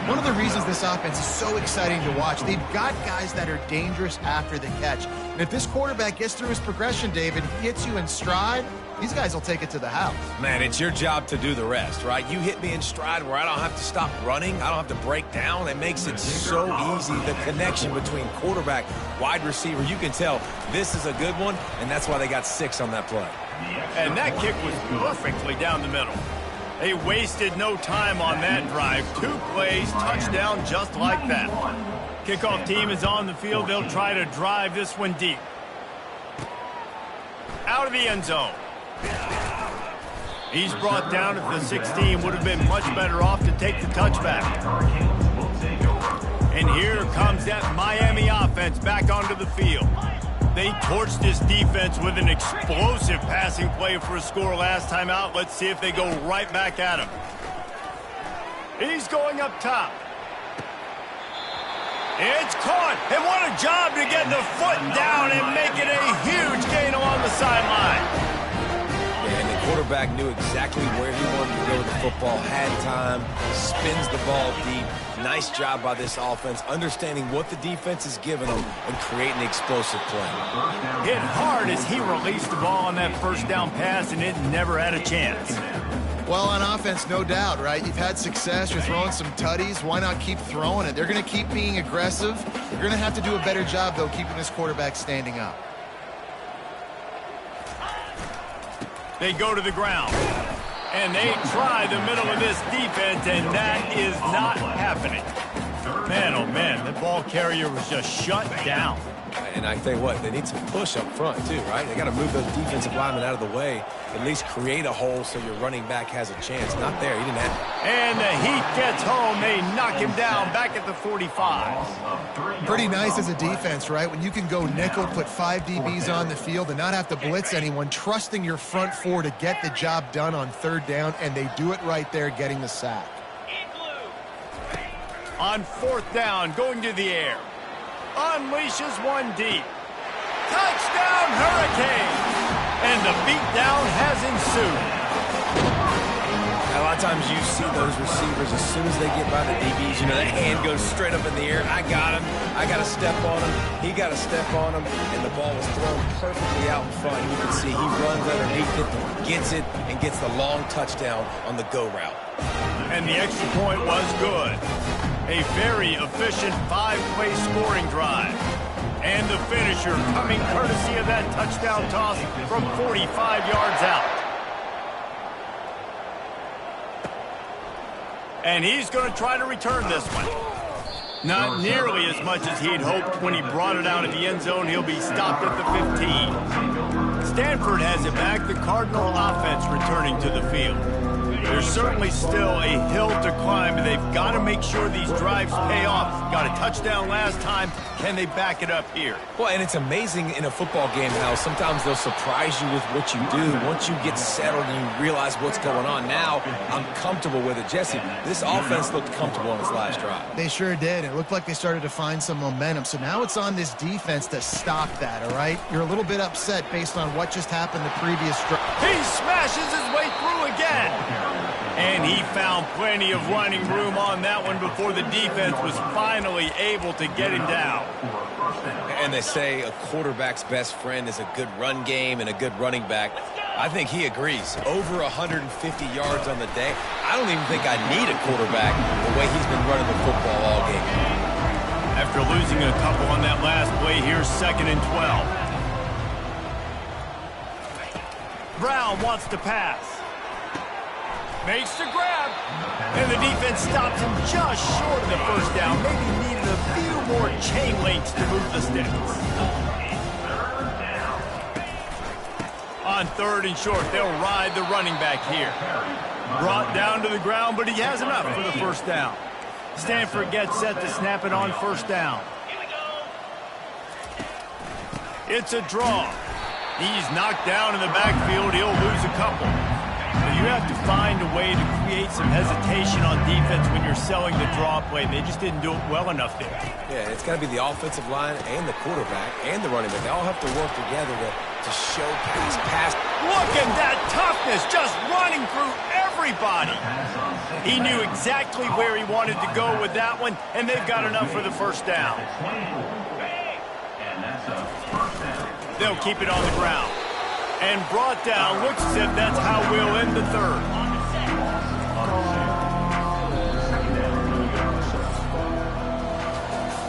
One of the reasons this offense is so exciting to watch, they've got guys that are dangerous after the catch. And if this quarterback gets through his progression, David, he hits you in stride, these guys will take it to the house. Man, it's your job to do the rest, right? You hit me in stride where I don't have to stop running. I don't have to break down. It makes it so easy. The connection between quarterback, wide receiver, you can tell this is a good one, and that's why they got 6 on that play. And that kick was perfectly down the middle. They wasted no time on that drive. 2 plays, touchdown just like that. Kickoff team is on the field. They'll try to drive this one deep. Out of the end zone. He's brought down at the 16. Would have been much better off to take the touchback. And here comes that Miami offense back onto the field. They torched this defense with an explosive passing play for a score last time out. Let's see if they go right back at him. He's going up top. It's caught. And what a job to get the foot down and make it a huge gain along the sideline. And the quarterback knew exactly where he wanted to go with the football, had time, spins the ball deep. Nice job by this offense, understanding what the defense is giving them and creating an explosive play. Hit hard as he released the ball on that first down pass, and it never had a chance. Well, on offense, no doubt, right? You've had success. You're throwing some tutties. Why not keep throwing it? They're going to keep being aggressive. You're going to have to do a better job, though, keeping this quarterback standing up. They go to the ground. And they try the middle of this defense, and that is not happening. Man, oh man, the ball carrier was just shut down. And I tell you what, they need some push up front too, right? They got to move those defensive linemen out of the way, at least create a hole so your running back has a chance. Not there, he didn't have it. And the heat gets home. They knock him down back at the 45. Pretty nice as a defense, right? When you can go nickel, put 5 DBs on the field and not have to blitz anyone, trusting your front 4 to get the job done on 3rd down, and they do it right there, getting the sack. On 4th down, going to the air. Unleashes one deep. Touchdown, Hurricane! And the beatdown has ensued. A lot of times you see those receivers, as soon as they get by the DBs, you know, that hand goes straight up in the air. I got him. I got to step on him. He got to step on him. And the ball was thrown perfectly out in front. You can see he runs underneath it, gets it, and gets the long touchdown on the go route. And the extra point was good. A very efficient 5-play scoring drive. And the finisher coming courtesy of that touchdown toss from 45 yards out. And he's going to try to return this one. Not nearly as much as he'd hoped when he brought it out of the end zone. He'll be stopped at the 15. Stanford has it back. The Cardinal offense returning to the field. There's certainly still a hill to climb, but they've got to make sure these drives pay off. Got a touchdown last time. Can they back it up here? Well, and it's amazing in a football game how sometimes they'll surprise you with what you do. Once you get settled and you realize what's going on, now I'm comfortable with it. Jesse, this offense looked comfortable on this last drive. They sure did. It looked like they started to find some momentum. So now it's on this defense to stop that, all right? You're a little bit upset based on what just happened the previous drive. He smashes his way through again. And he found plenty of running room on that one before the defense was finally able to get him down. And they say a quarterback's best friend is a good run game and a good running back. I think he agrees. Over 150 yards on the day. I don't even think I need a quarterback the way he's been running the football all game. After losing a couple on that last play, here's 2nd and 12. Brown wants to pass. Makes the grab. And the defense stops him just short of the first down. Maybe needed a few more chain links to move the sticks. On 3rd and short, they'll ride the running back here. Brought down to the ground, but he has enough for the first down. Stanford gets set to snap it on 1st down. It's a draw. He's knocked down in the backfield. He'll lose a couple. But you have to find a way to create some hesitation on defense when you're selling the draw play. They just didn't do it well enough there. Yeah, it's got to be the offensive line and the quarterback and the running back. They all have to work together to show pass. Look at that toughness, just running through everybody. He knew exactly where he wanted to go with that one, and they've got enough for the first down. They'll keep it on the ground. And brought down. Looks as if that's how we'll end the 3rd.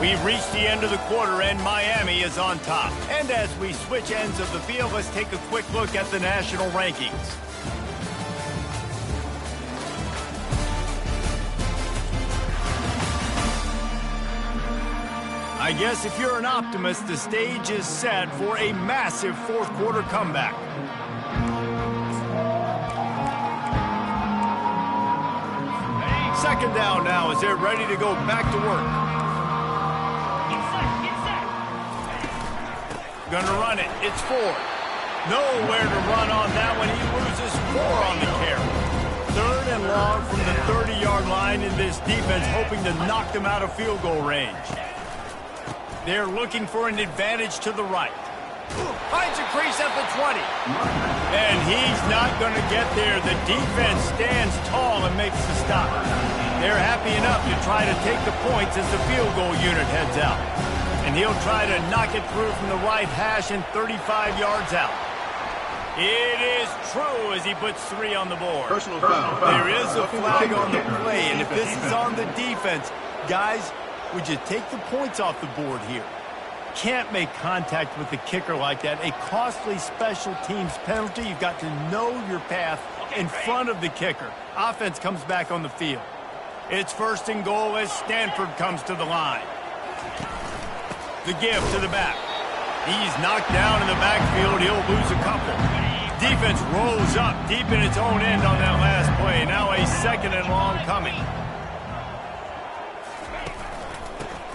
We've reached the end of the quarter, and Miami is on top. And as we switch ends of the field, let's take a quick look at the national rankings. I guess if you're an optimist, the stage is set for a massive 4th quarter comeback. Second down now as they're ready to go back to work. Gonna run it. It's 4. Nowhere to run on that one. He loses 4 on the carry. 3rd and long from the 30-yard line, in this defense hoping to knock them out of field goal range. They're looking for an advantage to the right. Finds a crease at the 20. And he's not going to get there. The defense stands tall and makes the stop. They're happy enough to try to take the points as the field goal unit heads out. And he'll try to knock it through from the right hash and 35 yards out. It is true as he puts 3 on the board. Personal foul. There is a flag on the play, and if this is on the defense, guys, would you take the points off the board here? Can't make contact with the kicker like that. A costly special teams penalty. You've got to know your path in front of the kicker. Offense comes back on the field. It's 1st and goal as Stanford comes to the line. The give to the back. He's knocked down in the backfield. He'll lose a couple. Defense rolls up deep in its own end on that last play. Now a 2nd and long coming.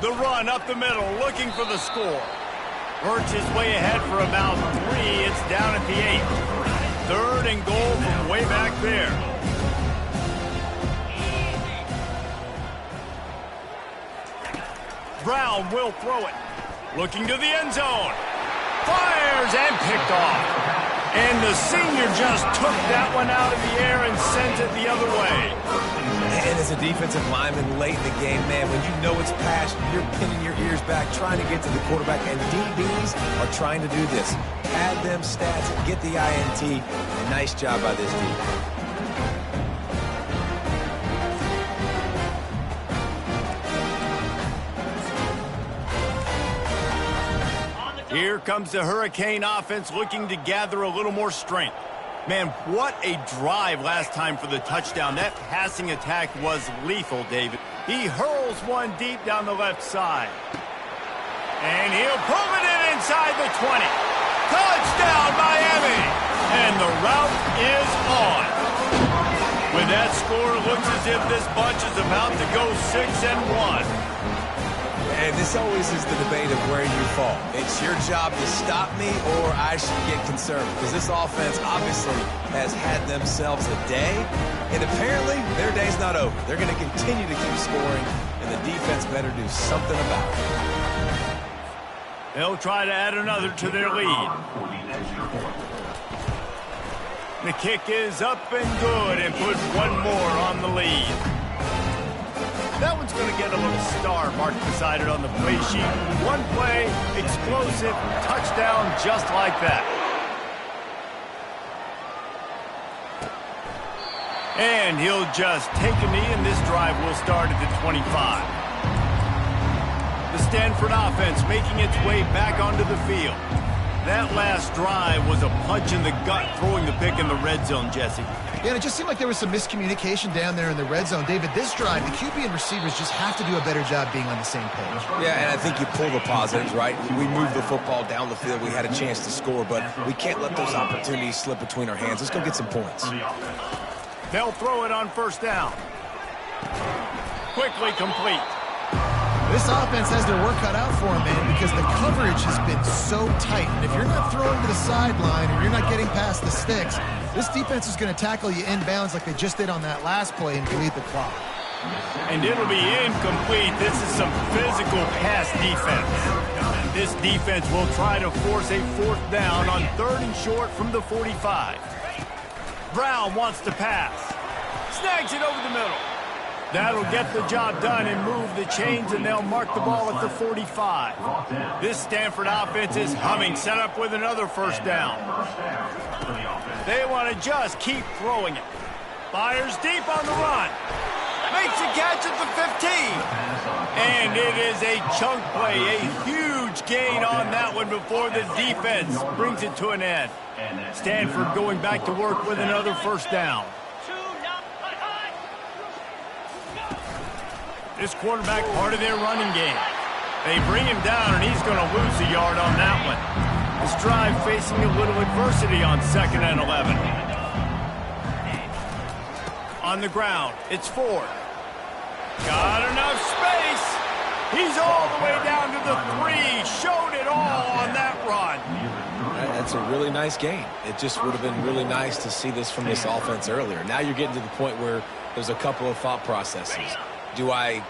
The run up the middle, looking for the score. Works his way ahead for about 3. It's down at the 8. 3rd and goal from way back there. Brown will throw it. Looking to the end zone. Fires and picked off. And the senior just took that one out of the air and sent it the other way. And as a defensive lineman late in the game, man, when you know it's passed, you're pinning your ears back, trying to get to the quarterback, and DBs are trying to do this. Add them stats, get the INT. Nice job by this defense. Here comes the Hurricane offense looking to gather a little more strength. Man, what a drive last time for the touchdown. That passing attack was lethal, David. He hurls one deep down the left side. And he'll pull it in inside the 20. Touchdown, Miami! And the route is on. With that score, it looks as if this bunch is about to go 6-1. And this always is the debate of where you fall. It's your job to stop me or I should get concerned. Because this offense obviously has had themselves a day. And apparently their day's not over. They're going to continue to keep scoring. And the defense better do something about it. They'll try to add another to their lead. The kick is up and good and puts one more on the lead. That one's going to get a little star marked beside it on the play sheet. One play, explosive, touchdown just like that. And he'll just take a knee, and this drive will start at the 25. The Stanford offense making its way back onto the field. That last drive was a punch in the gut, throwing the pick in the red zone, Jesse. Yeah, and it just seemed like there was some miscommunication down there in the red zone. David, this drive, the QB and receivers just have to do a better job being on the same page. Yeah, and I think you pull the positives, right? We moved the football down the field. We had a chance to score, but we can't let those opportunities slip between our hands. Let's go get some points. They'll throw it on first down. Quickly complete. This offense has their work cut out for them, man, because the coverage has been so tight. And if you're not throwing to the sideline or you're not getting past the sticks, this defense is going to tackle you inbounds like they just did on that last play and bleed the clock. And it'll be incomplete. This is some physical pass defense. This defense will try to force a fourth down on 3rd and short from the 45. Brown wants to pass. Snags it over the middle. That'll get the job done and move the chains, and they'll mark the ball at the 45. This Stanford offense is humming, set up with another first down. They want to just keep throwing it. Fires deep on the run. Makes a catch at the 15. And it is a chunk play, a huge gain on that one before the defense brings it to an end. Stanford going back to work with another first down. This quarterback part of their running game. They bring him down, and he's going to lose a yard on that one. This drive facing a little adversity on 2nd and 11. On the ground, it's Ford. Got enough space. He's all the way down to the 3. Showed it all on that run. That's a really nice game. It just would have been really nice to see this from this offense earlier. Now you're getting to the point where there's a couple of thought processes. Do I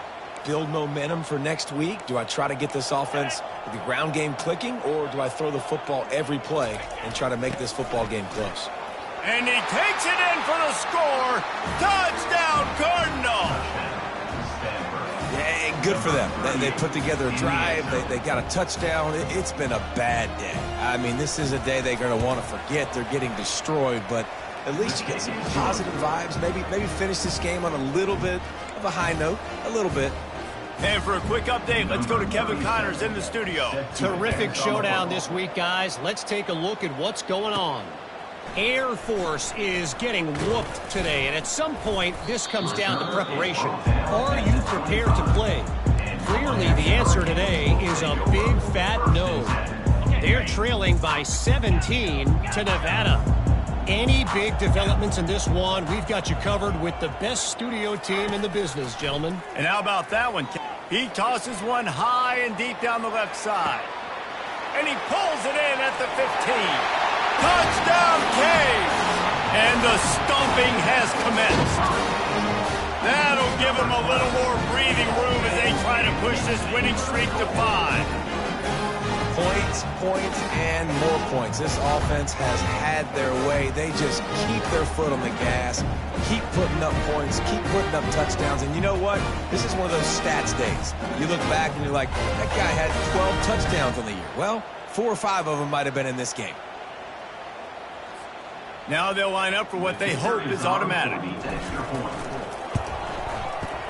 build momentum for next week? Do I try to get this offense, the ground game clicking, or do I throw the football every play and try to make this football game close? And he takes it in for the score. Touchdown, Cardinal. Yeah, good for them. They put together a drive. They got a touchdown. It's been a bad day. I mean, this is a day they're going to want to forget. They're getting destroyed, but at least you get some positive vibes. Maybe finish this game on a little bit of a high note, a little bit. And for a quick update, let's go to Kevin Connors in the studio. Terrific showdown this week, guys. Let's take a look at what's going on. Air Force is getting whooped today, and at some point, this comes down to preparation. Are you prepared to play? Clearly, the answer today is a big fat no. They're trailing by 17 to Nevada. Any big developments in this one, we've got you covered with the best studio team in the business, gentlemen. And how about that one? He tosses one high and deep down the left side. And he pulls it in at the 15. Touchdown, Cave! And the stomping has commenced. That'll give him a little more breathing room as they try to push this winning streak to 5. Points, and more points. This offense has had their way. They just keep their foot on the gas, keep putting up points, keep putting up touchdowns. And you know what? This is one of those stats days. You look back and you're like, that guy had 12 touchdowns on the year. Well, 4 or 5 of them might have been in this game. Now they'll line up for what they hope is automatic.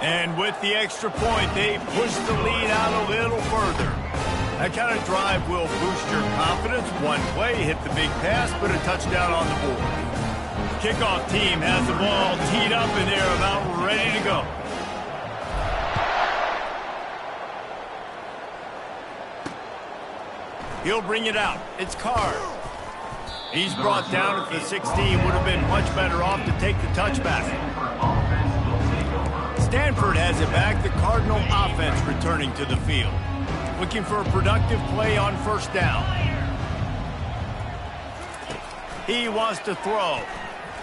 And with the extra point, they push the lead out a little further. That kind of drive will boost your confidence. One play, hit the big pass, put a touchdown on the board. Kickoff team has the ball teed up and they're about ready to go. He'll bring it out. It's Carr. He's brought down at the 16. Would have been much better off to take the touchback. Stanford has it back. The Cardinal offense returning to the field. Looking for a productive play on first down. He wants to throw.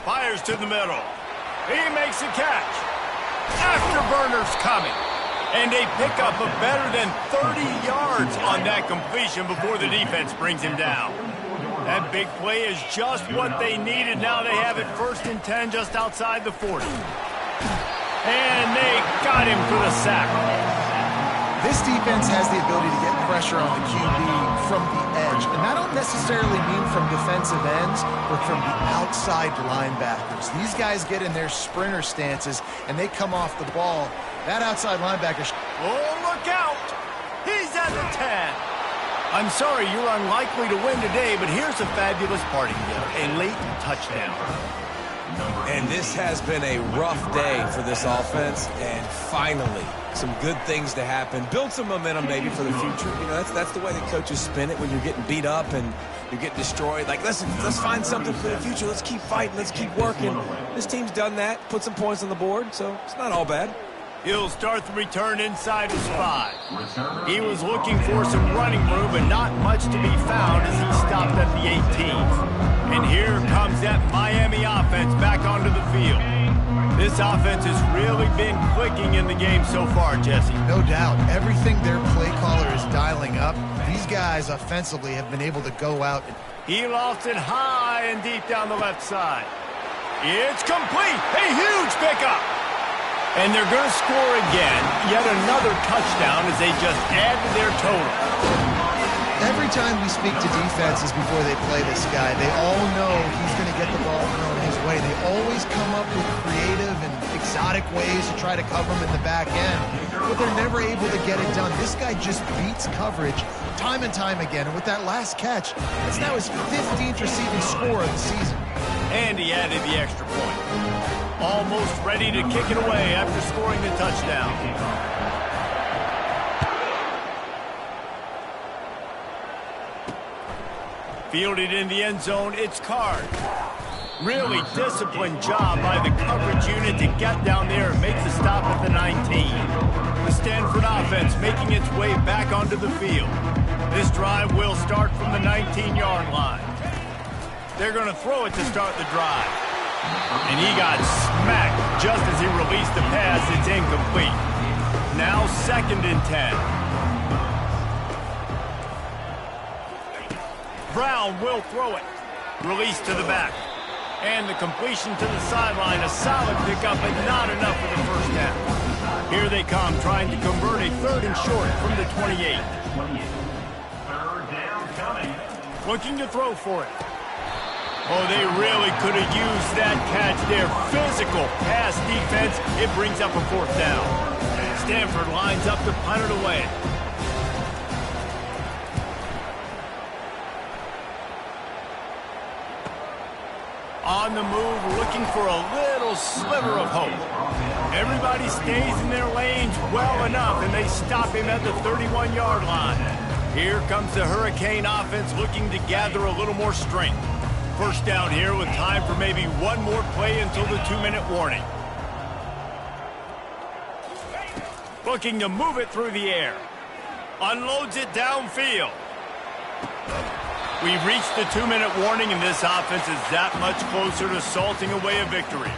Fires to the middle. He makes a catch. Afterburner's coming. And they pick up a better than 30 yards on that completion before the defense brings him down. That big play is just what they needed. Now they have it 1st and 10 just outside the 40. And they got him for the sack. This defense has the ability to get pressure on the QB from the edge. And I don't necessarily mean from defensive ends, but from the outside linebackers. These guys get in their sprinter stances, and they come off the ball. That outside linebacker... Oh, look out! He's at the 10. I'm sorry you're unlikely to win today, but here's a fabulous parting gift. A late touchdown. And this has been a rough day for this offense, and finally, some good things to happen. Build some momentum maybe for the future. You know, that's the way the coaches spin it when you're getting beat up and you're getting destroyed. Like, listen, let's find something for the future. Let's keep fighting. Let's keep working. This team's done that, put some points on the board, so it's not all bad. He'll start the return inside his 5. He was looking for some running room, but not much to be found as he stopped at the 18. And here comes that Miami offense back onto the field. This offense has really been clicking in the game so far, Jesse. No doubt. Everything their play caller is dialing up, these guys offensively have been able to go out. He lost it high and deep down the left side. It's complete. A huge pickup. And they're going to score again. Yet another touchdown as they just add to their total. Every time we speak to defenses before they play this guy, they all know he's going to get the ball thrown his way. They always come up with creative and exotic ways to try to cover him in the back end, but they're never able to get it done. This guy just beats coverage time and time again. And with that last catch, it's now his 15th receiving score of the season. And he added the extra point. Almost ready to kick it away after scoring the touchdown. Fielded in the end zone, it's Card. Really disciplined job by the coverage unit to get down there and make the stop at the 19. The Stanford offense making its way back onto the field. This drive will start from the 19-yard line. They're going to throw it to start the drive. And he got smacked just as he released the pass. It's incomplete. Now 2nd and 10. Brown will throw it. Release to the back. And the completion to the sideline. A solid pickup, but not enough for the first down. Here they come, trying to convert a 3rd and short from the 28. 3rd down coming. Looking to throw for it. Oh, they really could have used that catch there. Physical pass defense. It brings up a 4th down. Stanford lines up to punt it away. On the move, looking for a little sliver of hope. Everybody stays in their lanes well enough, and they stop him at the 31-yard line. Here comes the Hurricane offense looking to gather a little more strength. First down here with time for maybe one more play until the 2-minute warning. Looking to move it through the air. Unloads it downfield. We've reached the 2-minute warning, and this offense is that much closer to salting away a victory.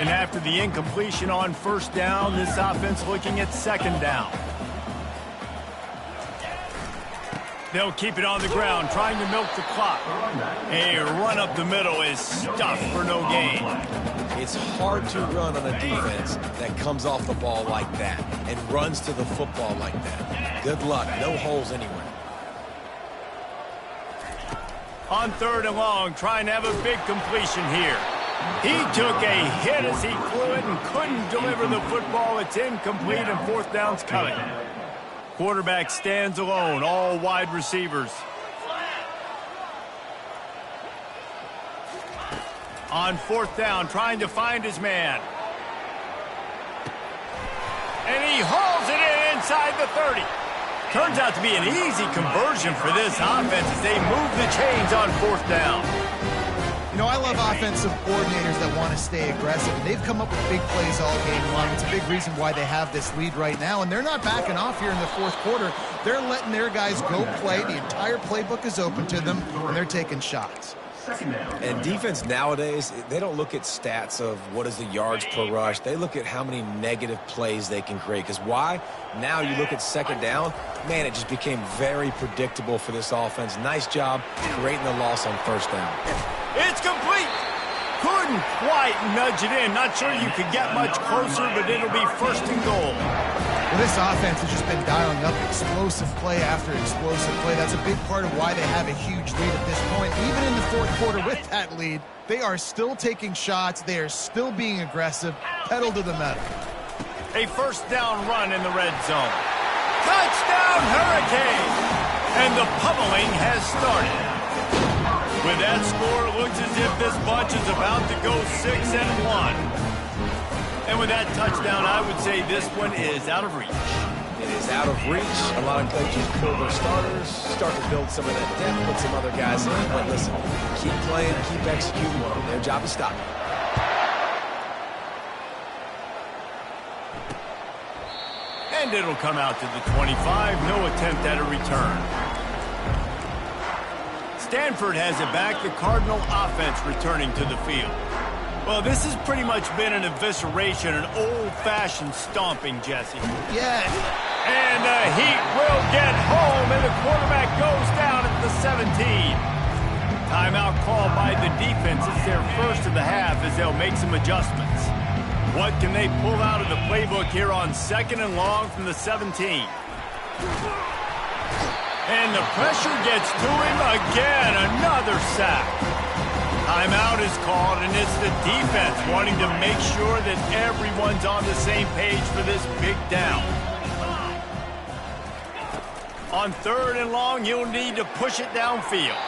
And after the incompletion on first down, this offense looking at 2nd down. They'll keep it on the ground, trying to milk the clock. A run up the middle is stuffed for no gain. It's hard to run on a defense that comes off the ball like that and runs to the football like that. Good luck. No holes anywhere. On 3rd and long, trying to have a big completion here. He took a hit as he flew it and couldn't deliver the football. It's incomplete, and 4th down's coming. Quarterback stands alone, all wide receivers. On 4th down, trying to find his man. And he hauls it in inside the 30. Turns out to be an easy conversion for this offense as they move the chains on 4th down. You know, I love offensive coordinators that want to stay aggressive, and they've come up with big plays all game long. It's a big reason why they have this lead right now, and they're not backing off here in the 4th quarter. They're letting their guys go play. The entire playbook is open to them, and they're taking shots. And defense nowadays, they don't look at stats of what is the yards per rush. They look at how many negative plays they can create. Because why? Now you look at 2nd down, man, it just became very predictable for this offense. Nice job creating the loss on 1st down. It's complete. Couldn't quite nudge it in. Not sure you could get much closer, but it'll be first and goal. Well, this offense has just been dialing up explosive play after explosive play. That's a big part of why they have a huge lead at this point. Even in the fourth quarter with that lead, they are still taking shots. They are still being aggressive. Pedal to the metal. A first down run in the red zone. Touchdown, Hurricane! And the pummeling has started. With that score, it looks as if this bunch is about to go 6-1. And with that touchdown, I would say this one is out of reach. It is out of reach. A lot of coaches pull their starters, start to build some of that depth, put some other guys in. But listen, keep playing, keep executing. Their job is stop. And it'll come out to the 25. No attempt at a return. Stanford has it back. The Cardinal offense returning to the field. Well, this has pretty much been an evisceration, an old-fashioned stomping, Jesse. Yeah. And the Heat will get home, and the quarterback goes down at the 17. Timeout called by the defense. It's their first of the half as they'll make some adjustments. What can they pull out of the playbook here on 2nd and long from the 17? And the pressure gets to him again. Another sack. Timeout is called, and it's the defense wanting to make sure that everyone's on the same page for this big down. On 3rd and long, you'll need to push it downfield.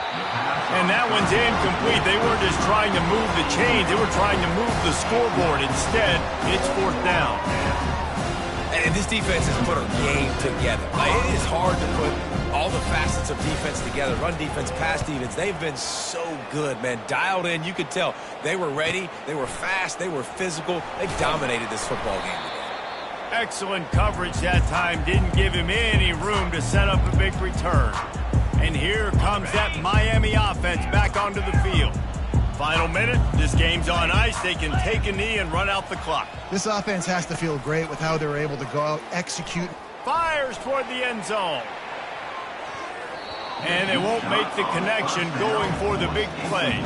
And that one's incomplete. They weren't just trying to move the chains. They were trying to move the scoreboard. Instead, it's 4th down. And this defense has put a game together. It is hard to put all the facets of defense together. Run defense, pass defense. They've been so good, man. Dialed in. You could tell they were ready. They were fast. They were physical. They dominated this football game today. Excellent coverage that time. Didn't give him any room to set up a big return. And here comes that Miami offense back onto the field. Final minute. This game's on ice. They can take a knee and run out the clock. This offense has to feel great with how they were able to go out, execute. Fires toward the end zone. And they won't make the connection going for the big play.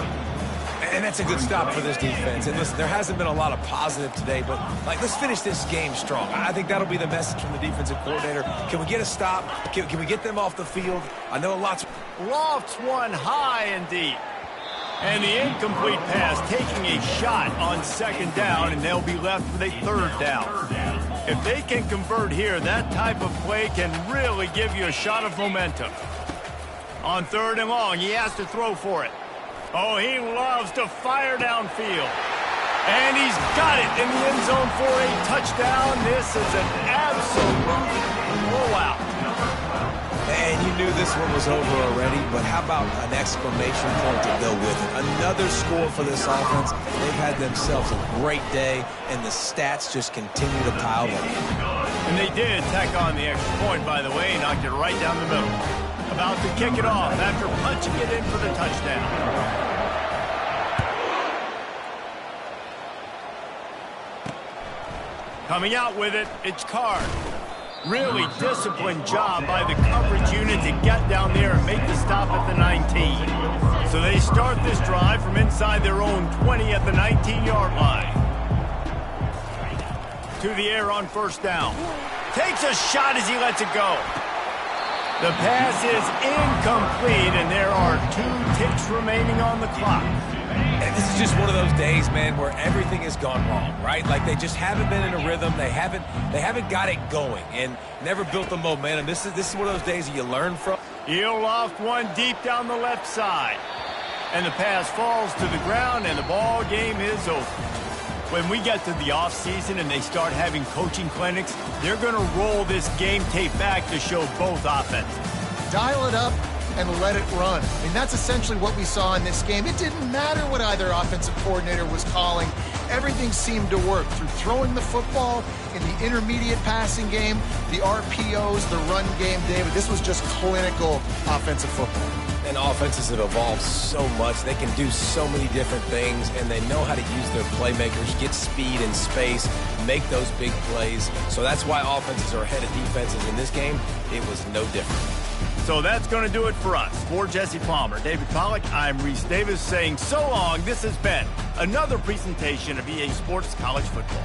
And that's a good stop for this defense. And listen, there hasn't been a lot of positive today, but let's finish this game strong. I think that'll be the message from the defensive coordinator. Can we get a stop? Can we get them off the field? I know lots. Lofts one high and deep. And the incomplete pass taking a shot on 2nd down, and they'll be left with a 3rd down. If they can convert here, that type of play can really give you a shot of momentum. On 3rd and long, he has to throw for it. Oh, he loves to fire downfield. And he's got it in the end zone for a touchdown. This is an absolute blowout. And you knew this one was over already, but how about an exclamation point to go with it? Another score for this offense. They've had themselves a great day, and the stats just continue to pile up. And they did tack on the extra point, by the way, knocked it right down the middle. About to kick it off after punching it in for the touchdown. Coming out with it, it's Card. Really disciplined job by the coverage unit to get down there and make the stop at the 19. So they start this drive from inside their own 20 at the 19-yard line. To the air on 1st down. Takes a shot as he lets it go. The pass is incomplete, and there are 2 ticks remaining on the clock. And this is just one of those days, man, where everything has gone wrong, right? Like they just haven't been in a rhythm. They haven't got it going and never built the momentum. This is one of those days that you learn from. He'll loft one deep down the left side. And the pass falls to the ground, and the ball game is over. When we get to the offseason and they start having coaching clinics, they're going to roll this game tape back to show both offenses. Dial it up and let it run. I mean, that's essentially what we saw in this game. It didn't matter what either offensive coordinator was calling. Everything seemed to work through throwing the football in the intermediate passing game, the RPOs, the run game, David. This was just clinical offensive football. And offenses have evolved so much. They can do so many different things, and they know how to use their playmakers, get speed and space, make those big plays. So that's why offenses are ahead of defenses in this game. It was no different. So that's going to do it for us. For Jesse Palmer, David Pollack, I'm Reese Davis saying so long. This has been another presentation of EA Sports College Football.